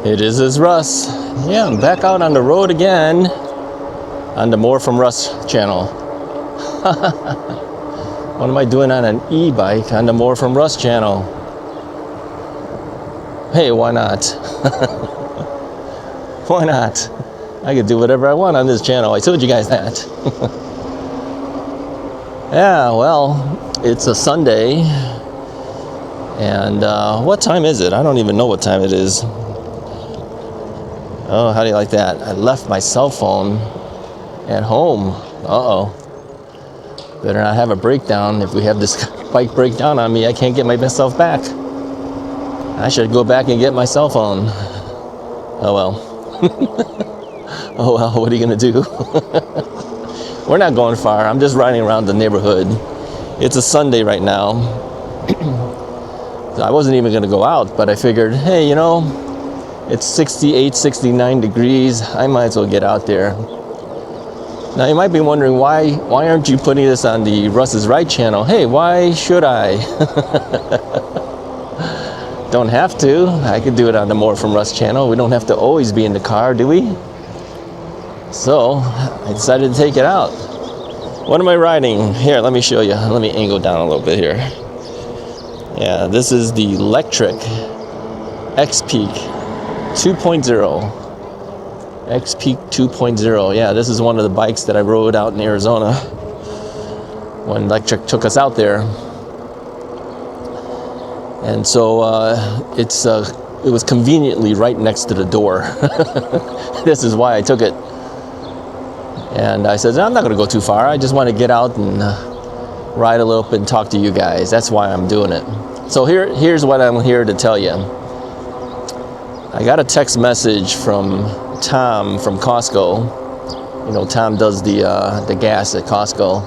It is Russ. Yeah, I'm back out on the road again on the More From Russ channel. What am I doing on an e-bike on the More From Russ channel? Hey, why not? Why not? I could do whatever I want on this channel. I told you guys that. Yeah, well, it's a Sunday. And what time is it? I don't even know what time it is. Oh, how do you like that? I left my cell phone at home. Uh-oh. Better not have a breakdown. If we have this bike breakdown on me, I can't get myself back. I should go back and get my cell phone. Oh well. Oh well, what are you gonna do? We're not going far. I'm just riding around the neighborhood. It's a Sunday right now. I wasn't even gonna go out, but I figured, hey, you know, it's 68, 69 degrees. I might as well get out there. Now you might be wondering why aren't you putting this on the Russ is Right channel? Hey, why should I? Don't have to. I could do it on the More From Russ channel. We don't have to always be in the car, do we? So I decided to take it out. What am I riding? Here, let me show you. Let me angle down a little bit here. Yeah, this is the electric X-Peak 2.0. X-Peak 2.0. Yeah, this is one of the bikes that I rode out in Arizona when electric took us out there. And so it was conveniently right next to the door. This is why I took it. And I said, I'm not going to go too far. I just want to get out and ride a little bit and talk to you guys. That's why I'm doing it. So here's what I'm here to tell you. I got a text message from Tom from Costco. You know, Tom does the gas at Costco.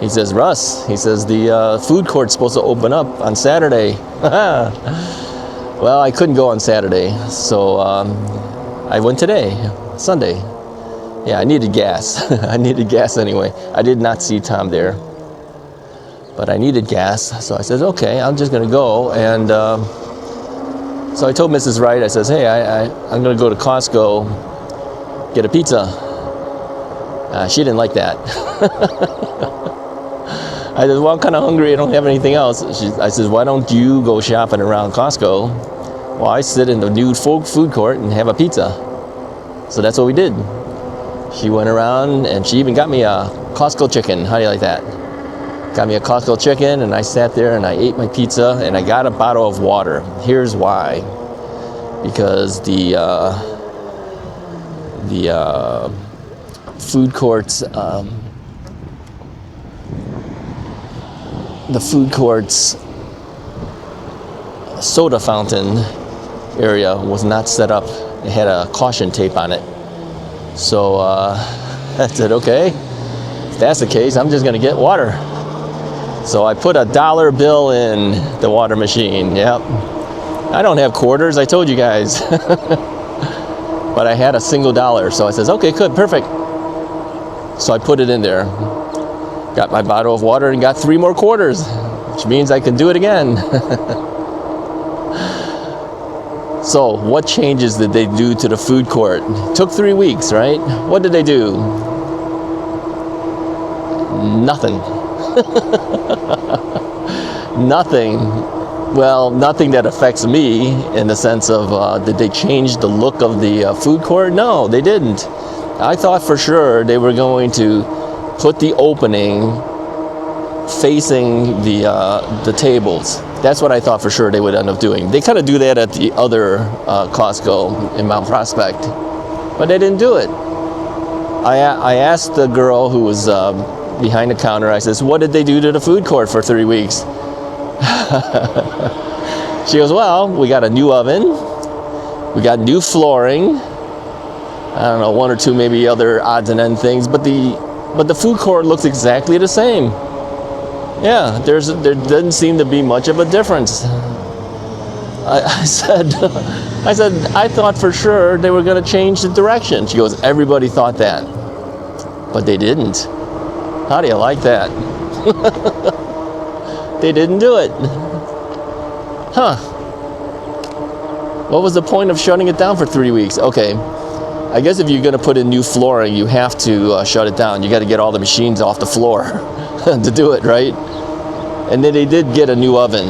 He says, Russ, he says, the food court's supposed to open up on Saturday. Well, I couldn't go on Saturday, so I went today, Sunday. Yeah, I needed gas. I needed gas anyway. I did not see Tom there, but I needed gas. So I said, okay, I'm just going to go. And so I told Mrs. Wright, I says, hey, I'm going to go to Costco, get a pizza. She didn't like that. I said, well, I'm kind of hungry. I don't have anything else. I says, why don't you go shopping around Costco while I sit in the new food court and have a pizza? So that's what we did. She went around and she even got me a Costco chicken. How do you like that? Got me a Costco chicken, and I sat there and I ate my pizza, and I got a bottle of water. Here's why. Because the food court's soda fountain area was not set up. It had a caution tape on it. So I said, okay, if that's the case, I'm just gonna get water. So I put a $1 bill in the water machine. Yep. I don't have quarters, I told you guys. But I had a single $1. So I says, okay, good, perfect. So I put it in there. Got my bottle of water and got 3 more quarters, which means I can do it again. So what changes did they do to the food court? It took 3 weeks, right? What did they do? Nothing. Nothing. Well, nothing that affects me in the sense of did they change the look of the food court? No, they didn't. I thought for sure they were going to put the opening facing the tables. That's what I thought for sure they would end up doing. They kind of do that at the other Costco in Mount Prospect, but they didn't do it. I asked the girl who was behind the counter, I says, what did they do to the food court for 3 weeks? She goes, well, we got a new oven, we got new flooring, I don't know, 1 or 2 maybe other odds and end things, but the food court looks exactly the same. Yeah, there doesn't seem to be much of a difference. I said, I thought for sure they were going to change the direction. She goes, everybody thought that, but they didn't. How do you like that? They didn't do it. Huh. What was the point of shutting it down for 3 weeks? Okay, I guess if you're going to put in new flooring, you have to shut it down. You got to get all the machines off the floor to do it, right? And then they did get a new oven.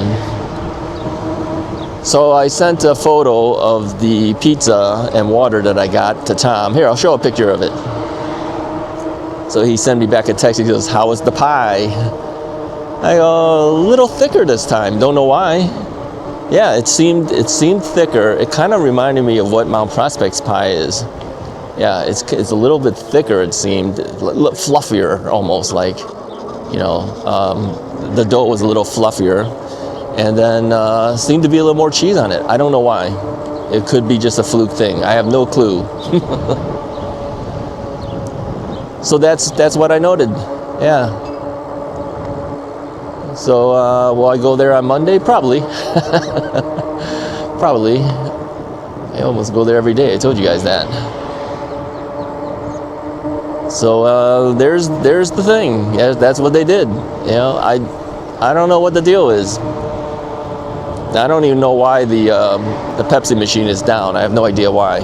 So I sent a photo of the pizza and water that I got to Tom. Here, I'll show a picture of it. So he sent me back a text. He goes, "How was the pie?" I go, "A little thicker this time. Don't know why." Yeah, it seemed thicker. It kind of reminded me of what Mount Prospect's pie is. Yeah, it's a little bit thicker. It seemed fluffier, almost like, you know, the dough was a little fluffier, and then seemed to be a little more cheese on it. I don't know why. It could be just a fluke thing. I have no clue. So that's what I noted. Yeah. So will I go there on Monday? Probably. Probably. I almost go there every day. I told you guys that. So there's the thing. Yeah, that's what they did. You know, I don't know what the deal is. I don't even know why the Pepsi machine is down. I have no idea why.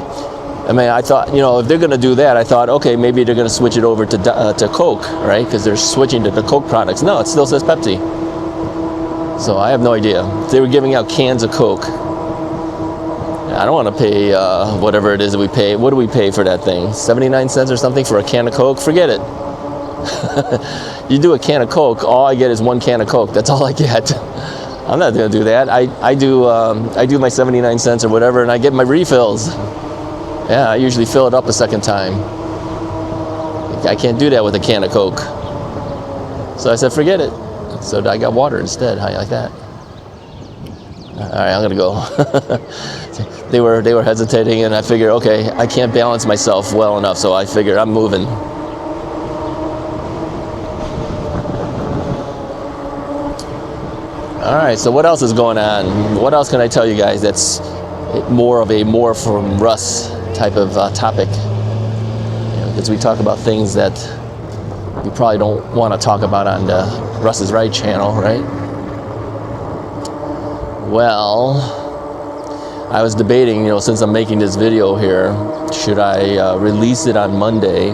I mean, I thought, you know, if they're going to do that, I thought, okay, maybe they're going to switch it over to Coke, right? Because they're switching to the Coke products. No, it still says Pepsi. So I have no idea. They were giving out cans of Coke. I don't want to pay whatever it is that we pay. What do we pay for that thing? 79 cents or something for a can of Coke? Forget it. You do a can of Coke, all I get is one can of Coke. That's all I get. I'm not going to do that. I do my 79 cents or whatever, and I get my refills. Yeah, I usually fill it up a second time. I can't do that with a can of Coke. So I said, forget it. So I got water instead. How you like that? All right, I'm gonna go. They were hesitating, and I figured, okay, I can't balance myself well enough, so I figured I'm moving. All right, so what else is going on? What else can I tell you guys that's more from Russ type of topic? Because we talk about things that we probably don't want to talk about on the Russ is Right channel, right? Well, I was debating, since I'm making this video here, should I release it on Monday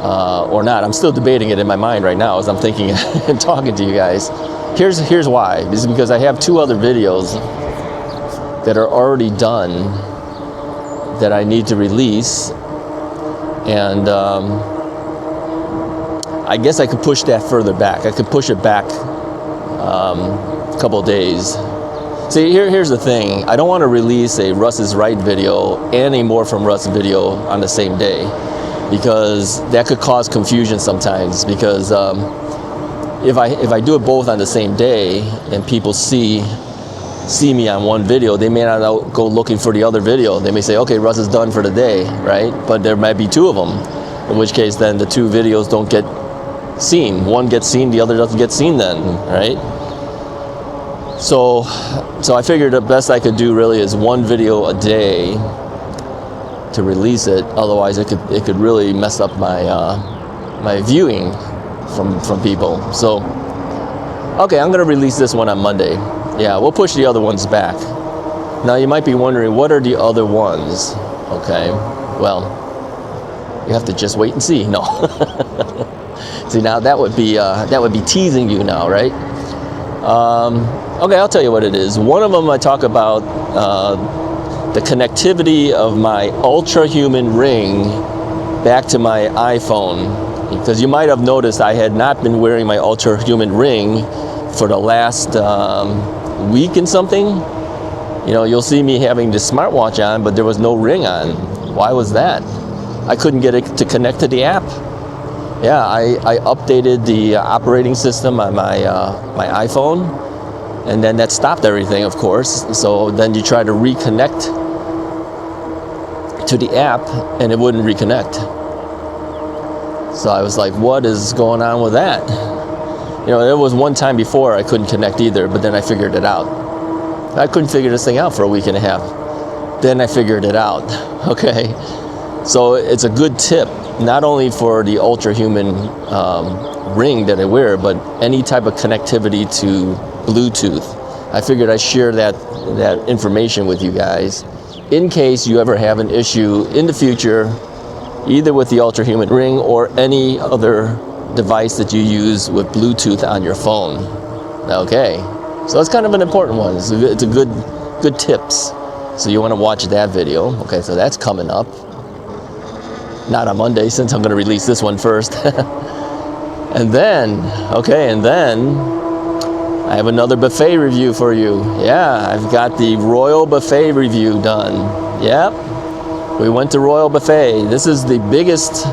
or not? I'm still debating it in my mind right now as I'm thinking and talking to you guys. Here's why. This is because I have 2 other videos that are already done that I need to release, and I guess I could push that further back. I could push it back a couple of days. See, here's the thing. I don't want to release a Russ is Right video and a More from Russ video on the same day, because that could cause confusion sometimes. Because if I do it both on the same day and people see me on one video, they may not go looking for the other video. They may say, okay, Russ is done for the day, right? But there might be 2 of them, in which case then the 2 videos don't get seen. One gets seen, the other doesn't get seen then, right? So I figured the best I could do really is 1 video a day to release it. Otherwise it could really mess up my viewing from people. So okay, I'm gonna release this one on Monday. Yeah, we'll push the other ones back. Now you might be wondering, what are the other ones? Okay, well, you have to just wait and see. No. See, now that would be teasing you now, right? Okay, I'll tell you what it is. One of them I talk about the connectivity of my ultra-human ring back to my iPhone. Because you might have noticed I had not been wearing my ultra-human ring for the last week and something. You'll see me having the smartwatch on, but there was no ring on. Why was that? I couldn't get it to connect to the app. Yeah, I updated the operating system on my iPhone, and then that stopped everything, of course. So then you try to reconnect to the app, and it wouldn't reconnect. So I was like, what is going on with that? There was one time before I couldn't connect either, but then I figured it out. I couldn't figure this thing out for a week and a half. Then I figured it out, okay? So it's a good tip, not only for the ultra-human ring that I wear, but any type of connectivity to Bluetooth. I figured I'd share that information with you guys in case you ever have an issue in the future, either with the Ultra Human Ring or any other device that you use with Bluetooth on your phone. Okay, so it's kind of an important one. It's a good tips. So you want to watch that video. Okay, so that's coming up. Not on Monday, since I'm going to release this one first. and then I have another buffet review for you. Yeah, I've got the Royal Buffet review done. Yep, we went to Royal Buffet. This is the biggest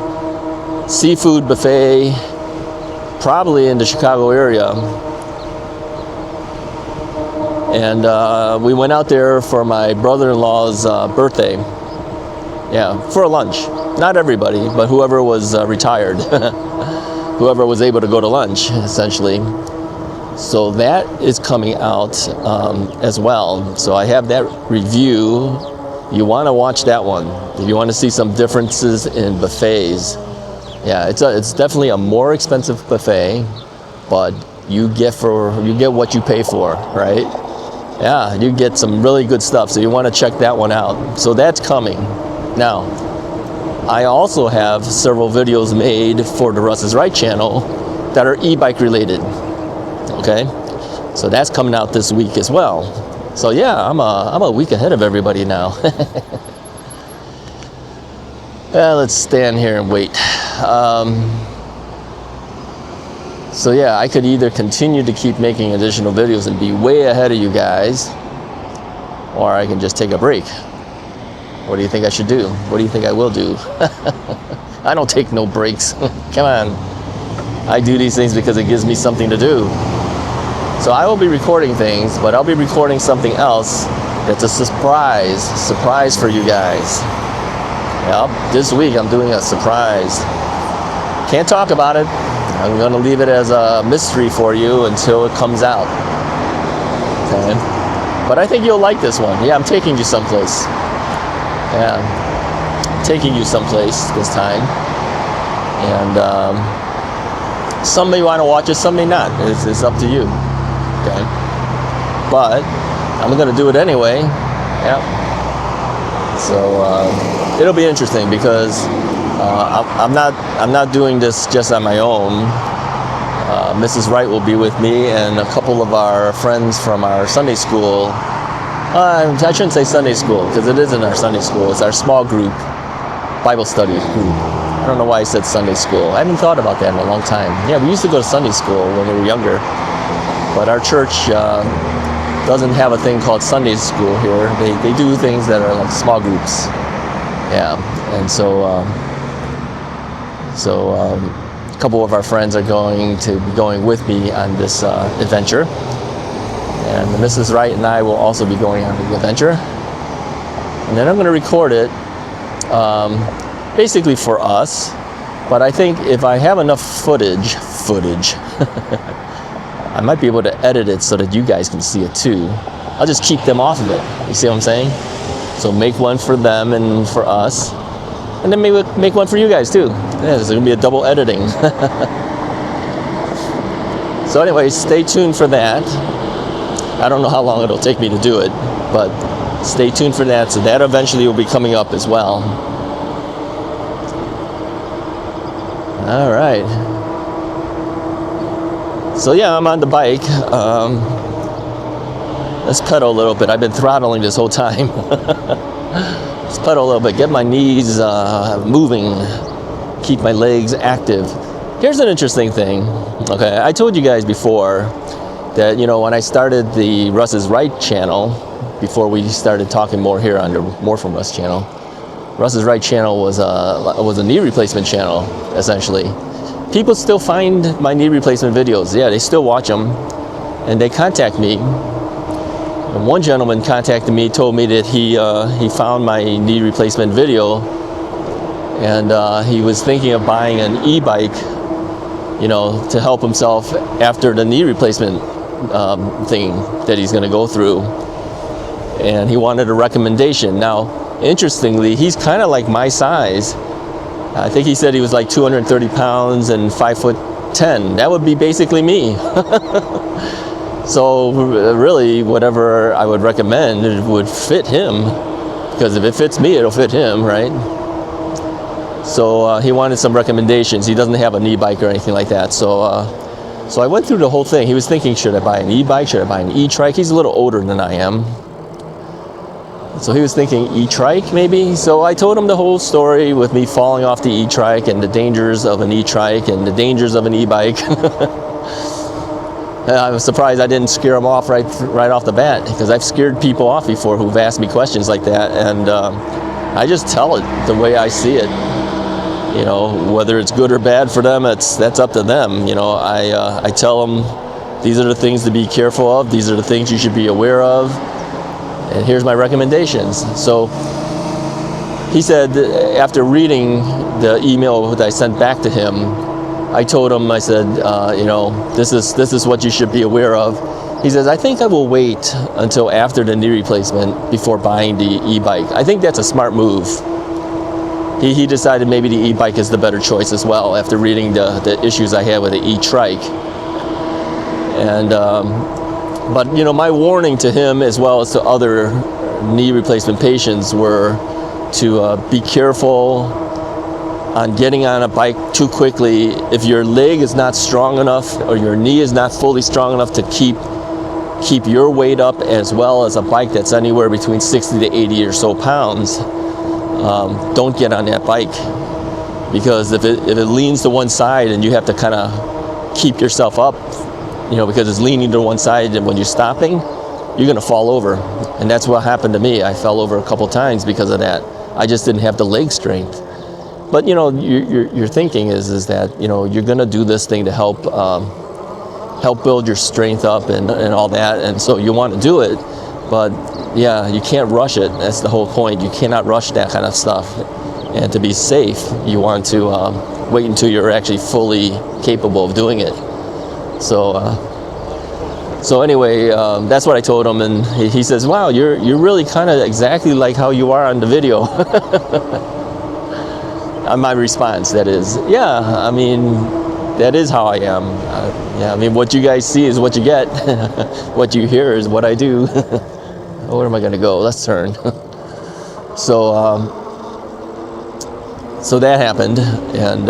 seafood buffet probably in the Chicago area. And we went out there for my brother-in-law's birthday. Yeah, for a lunch. Not everybody, but whoever was retired. Whoever was able to go to lunch, essentially. So that is coming out as well. So I have that review. You want to watch that one if you want to see some differences in buffets. Yeah, it's definitely a more expensive buffet, but you get what you pay for, right? Yeah, you get some really good stuff. So you want to check that one out. So that's coming. Now, I also have several videos made for the Russ is Right channel that are e-bike related. Okay, so that's coming out this week as well. So yeah, I'm a week ahead of everybody now. Let's stand here and wait. So yeah, I could either continue to keep making additional videos and be way ahead of you guys, or I can just take a break. What do you think I should do? What do you think I will do? I don't take no breaks. Come on. I do these things because it gives me something to do. So I will be recording things, but I'll be recording something else that's a surprise for you guys. Yep, this week I'm doing a surprise. Can't talk about it. I'm going to leave it as a mystery for you until it comes out. Okay? But I think you'll like this one. Yeah, I'm taking you someplace. Yeah, taking you someplace this time. And some may want to watch it, some may not. It's up to you. Okay, but I'm gonna do it anyway. Yep. So it'll be interesting because I'm not doing this just on my own. Mrs. Wright will be with me, and a couple of our friends from our Sunday school. I shouldn't say Sunday school because it isn't our Sunday school. It's our small group Bible study group. I don't know why I said Sunday school. I haven't thought about that in a long time. Yeah, we used to go to Sunday school when we were younger. But our church doesn't have a thing called Sunday school here. They do things that are like small groups. Yeah, and so a couple of our friends are going to be going with me on this adventure. And Mrs. Wright and I will also be going on the adventure. And then I'm going to record it basically for us. But I think if I have enough footage, I might be able to edit it so that you guys can see it too. I'll just keep them off of it. You see what I'm saying? So make one for them and for us. And then maybe make one for you guys too. Yeah, there's going to be a double editing. So anyway, stay tuned for that. I don't know how long it'll take me to do it, but stay tuned for that. So that eventually will be coming up as well. All right. So yeah, I'm on the bike. Let's pedal a little bit. I've been throttling this whole time. Let's pedal a little bit, get my knees moving, keep my legs active. Here's an interesting thing. Okay, I told you guys before that, you know, when I started the Russ is Right channel, before we started talking more here on the More From Russ channel, Russ is Right channel was a knee replacement channel, essentially. People still find my knee replacement videos. Yeah, they still watch them, and they contact me. And one gentleman contacted me, told me that he found my knee replacement video, and he was thinking of buying an e-bike, you know, to help himself after the knee replacement thing that he's going to go through. And he wanted a recommendation. Now, interestingly, he's kind of like my size. I think he said he was like 230 pounds and 5'10". That would be basically me. So really, whatever I would recommend, it would fit him, because if it fits me, it'll fit him, right? So he wanted some recommendations. He doesn't have an e-bike or anything like that. So I went through the whole thing. He was thinking, should I buy an e-bike? Should I buy an e-trike? He's a little older than I am. So he was thinking e-trike maybe. So I told him the whole story with me falling off the e-trike and the dangers of an e-trike and the dangers of an e-bike. I was surprised I didn't scare him off right off the bat, because I've scared people off before who've asked me questions like that, and I just tell it the way I see it. You know, whether it's good or bad for them, that's up to them. You know, I tell them these are the things to be careful of. These are the things you should be aware of. And here's my recommendations. So he said, after reading the email that I sent back to him, I told him, I said, you know, this is what you should be aware of. He says, I think I will wait until after the knee replacement before buying the e-bike. I think that's a smart move. He decided maybe the e-bike is the better choice as well, after reading the issues I had with the e-trike. And but you know, my warning to him as well as to other knee replacement patients were to be careful on getting on a bike too quickly. If your leg is not strong enough, or your knee is not fully strong enough to keep your weight up, as well as a bike that's anywhere between 60 to 80 or so pounds, don't get on that bike. Because if it leans to one side and you have to kind of keep yourself up, you know, because it's leaning to one side, and when you're stopping, you're going to fall over. And that's what happened to me. I fell over a couple times because of that. I just didn't have the leg strength. But you know, your thinking is that, you know, you're going to do this thing to help build your strength up and all that, and so you want to do it. But yeah, you can't rush it. That's the whole point. You cannot rush that kind of stuff. And to be safe, you want to wait until you're actually fully capable of doing it. So anyway, that's what I told him, and he says, "Wow, you're really kind of exactly like how you are on the video." My response, that is, yeah. I mean, that is how I am. Yeah, I mean, what you guys see is what you get. What you hear is what I do. Where am I going to go? Let's turn. So that happened, and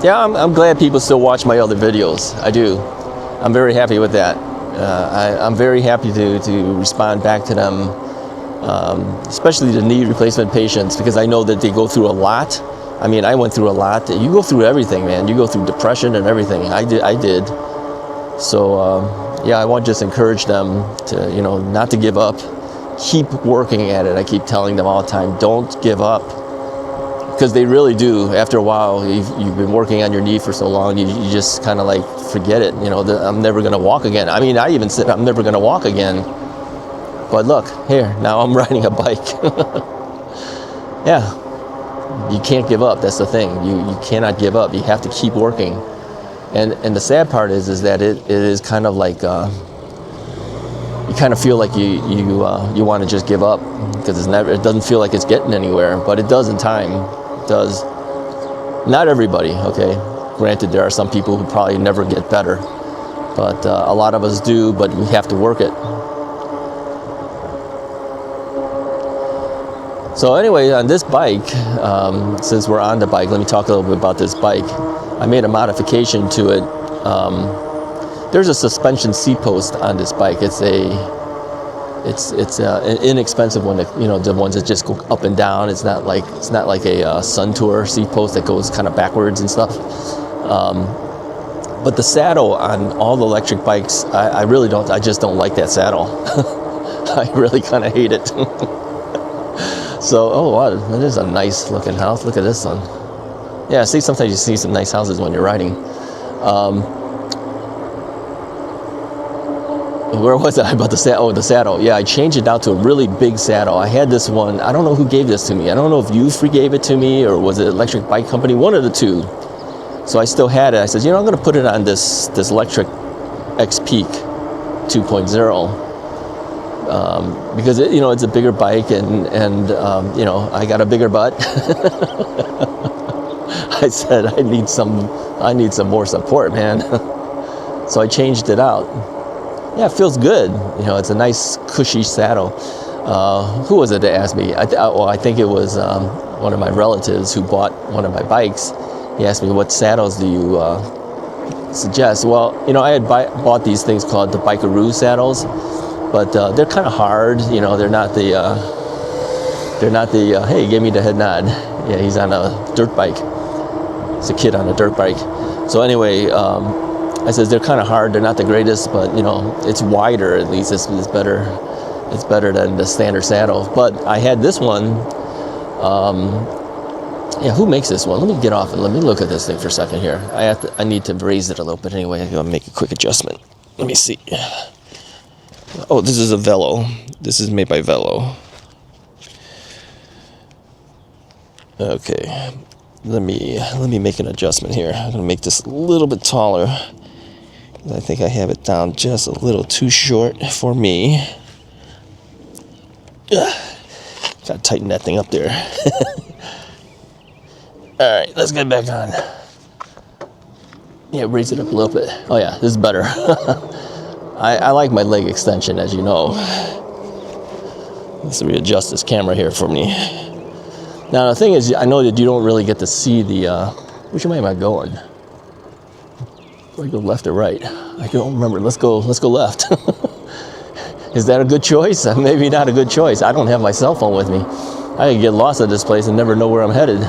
yeah, I'm glad people still watch my other videos. I do. I'm very happy with that. I'm very happy to respond back to them, especially the knee replacement patients, because I know that they go through a lot. I mean, I went through a lot. You go through everything, man. You go through depression and everything. I did. So yeah, I want to just encourage them to, you know, not to give up. Keep working at it. I keep telling them all the time, don't give up. Because they really do. After a while, you've been working on your knee for so long, you just kind of like forget it. You know, I'm never going to walk again. I mean, I even said I'm never going to walk again. But look, here, now I'm riding a bike. Yeah, you can't give up. That's the thing. You cannot give up. You have to keep working. And the sad part is that it is kind of like you kind of feel like you want to just give up, because it doesn't feel like it's getting anywhere, but it does in time. It does. Not everybody, okay? Granted, there are some people who probably never get better, but a lot of us do, but we have to work it. So anyway, on this bike, since we're on the bike, let me talk a little bit about this bike. I made a modification to it. There's a suspension seat post on this bike. It's an inexpensive one. That, you know, the ones that just go up and down. It's not like a Sun Tour seat post that goes kind of backwards and stuff. But the saddle on all the electric bikes, I really don't. I just don't like that saddle. I really kind of hate it. So, oh wow, that is a nice looking house. Look at this one. Yeah, see, sometimes you see some nice houses when you're riding. Where was I about the saddle? Oh, the saddle. Yeah, I changed it out to a really big saddle. I had this one. I don't know who gave this to me. I don't know if you gave it to me or was it Electric Bike Company, one of the two. So I still had it. I said, you know, I'm going to put it on this Electric X Peak 2.0 because it, you know, it's a bigger bike and you know, I got a bigger butt. I said I need some more support, man. So I changed it out. Yeah, it feels good. You know, it's a nice cushy saddle. Who was it that asked me? I think it was one of my relatives who bought one of my bikes. He asked me, what saddles do you suggest? Well, you know, I had bought these things called the Bikeroo saddles, but they're kind of hard. You know, they're not the hey, give me the head nod. Yeah, he's on a dirt bike. It's a kid on a dirt bike. So anyway, I says they're kind of hard. They're not the greatest, but you know, it's wider at least. It's better. It's better than the standard saddle. But I had this one. Yeah, who makes this one? Let me get off and let me look at this thing for a second here. I need to raise it a little bit anyway. I'm gonna make a quick adjustment. Let me see. Oh, this is a Velo. This is made by Velo. Okay, let me make an adjustment here. I'm gonna make this a little bit taller. I think I have it down just a little too short for me. Gotta tighten that thing up there. Alright, let's get back on. Yeah, raise it up a little bit. Oh yeah, this is better. I like my leg extension, as you know. Let's readjust this camera here for me. Now the thing is, I know that you don't really get to see the, which way am I going? Do I go left or right? I don't remember. Let's go left. Is that a good choice? Maybe not a good choice. I don't have my cell phone with me. I could get lost at this place and never know where I'm headed.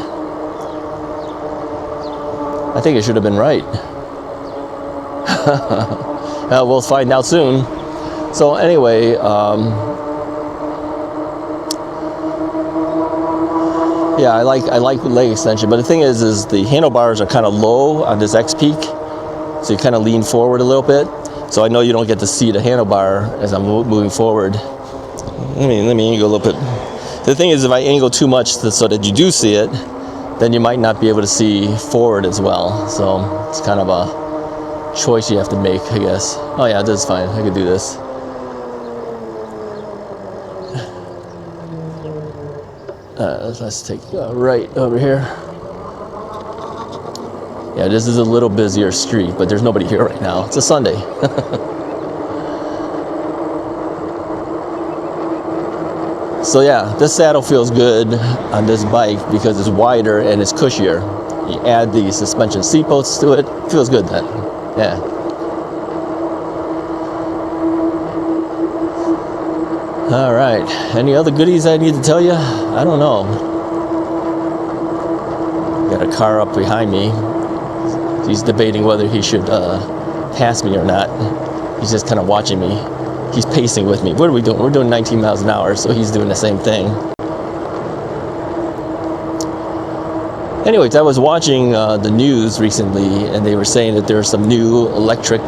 I think it should have been right. We'll find out soon. So anyway, yeah, I like leg extension, but the thing is the handlebars are kind of low on this X-Peak, so you kind of lean forward a little bit. So I know you don't get to see the handlebar as I'm moving forward. Let me angle a little bit. The thing is, if I angle too much so that you do see it, then you might not be able to see forward as well. So it's kind of a choice you have to make, I guess. Oh yeah, this is fine. I could do this. Let's take right over here. Yeah, this is a little busier street, but there's nobody here right now. It's a Sunday. So yeah, this saddle feels good on this bike because it's wider and it's cushier. You add the suspension seat posts to it, feels good then. Yeah. All right, any other goodies I need to tell you? I don't know. Got a car up behind me. He's debating whether he should pass me or not. He's just kind of watching me. He's pacing with me. What are we doing? We're doing 19 miles an hour, so he's doing the same thing. Anyways, I was watching the news recently, and they were saying that there are some new electric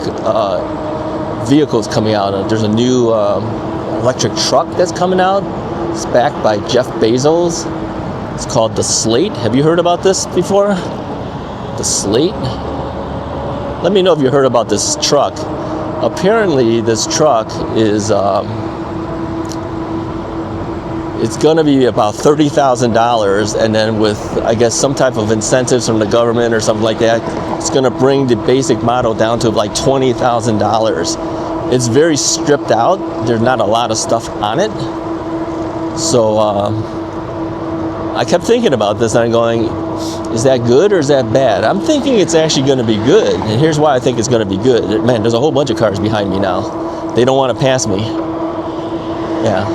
vehicles coming out. There's a new electric truck that's coming out. It's backed by Jeff Bezos. It's called the Slate. Have you heard about this before? The Slate? Let me know if you heard about this truck. Apparently this truck is it's going to be about $30,000, and then with, I guess, some type of incentives from the government or something like that, it's going to bring the basic model down to like $20,000. It's very stripped out. There's not a lot of stuff on it. So I kept thinking about this and I'm going, is that good or is that bad? I'm thinking it's actually going to be good. And here's why I think it's going to be good. Man, there's a whole bunch of cars behind me now. They don't want to pass me. Yeah.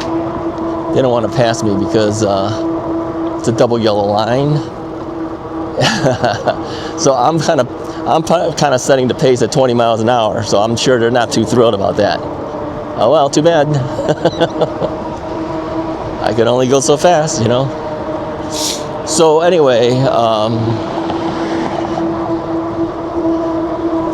They don't want to pass me because it's a double yellow line. So I'm kind of setting the pace at 20 miles an hour. So I'm sure they're not too thrilled about that. Oh well, too bad. I could only go so fast, you know. So anyway,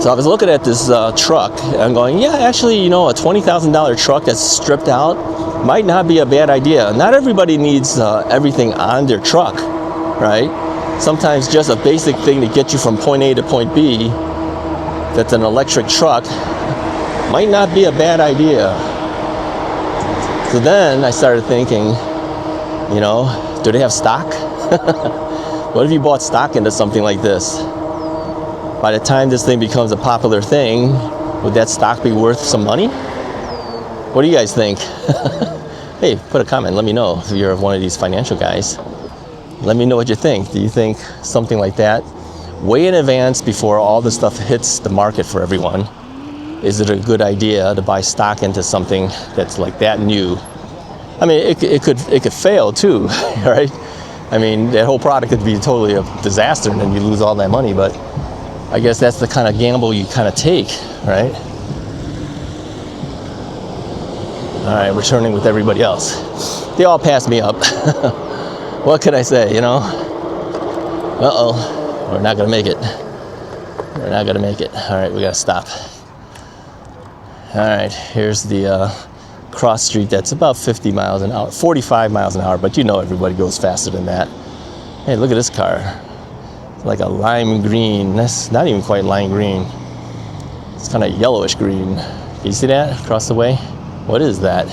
so I was looking at this truck, and I'm going, yeah, actually, you know, a $20,000 truck that's stripped out might not be a bad idea. Not everybody needs everything on their truck, right? Sometimes just a basic thing to get you from point A to point B, that's an electric truck, might not be a bad idea. So then I started thinking, you know, do they have stock? What if you bought stock into something like this? By the time this thing becomes a popular thing, would that stock be worth some money? What do you guys think? Hey, put a comment. Let me know if you're one of these financial guys. Let me know what you think. Do you think something like that, way in advance before all the stuff hits the market for everyone, is it a good idea to buy stock into something that's like that new? I mean, it could fail too, right? I mean, that whole product could be totally a disaster and then you lose all that money, but I guess that's the kind of gamble you kind of take, right? All right, returning with everybody else. They all passed me up. What can I say, you know? Uh-oh, we're not gonna make it. We're not gonna make it. All right, we gotta stop. All right, here's the cross street that's about 50 miles an hour, 45 miles an hour, but you know everybody goes faster than that. Hey, look at this car. It's like a lime green. That's not even quite lime green. It's kind of yellowish green. Can you see that across the way? What is that?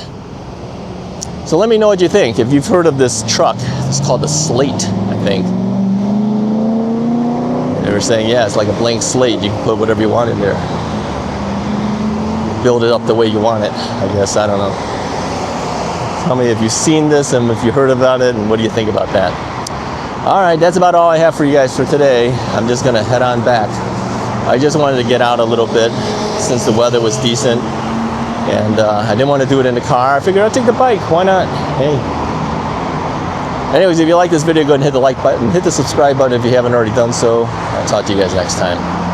So let me know what you think. If you've heard of this truck, it's called the Slate, I think. They were saying, yeah, it's like a blank slate. You can put whatever you want in there. Build it up the way you want it, I guess. I don't know. Tell me if you've seen this and if you heard about it and what do you think about that. All right, that's about all I have for you guys for today. I'm just gonna head on back. I just wanted to get out a little bit since the weather was decent. And I didn't want to do it in the car. I figured I'd take the bike. Why not? Hey. Anyways, if you like this video, go ahead and hit the like button. Hit the subscribe button if you haven't already done so. I'll talk to you guys next time.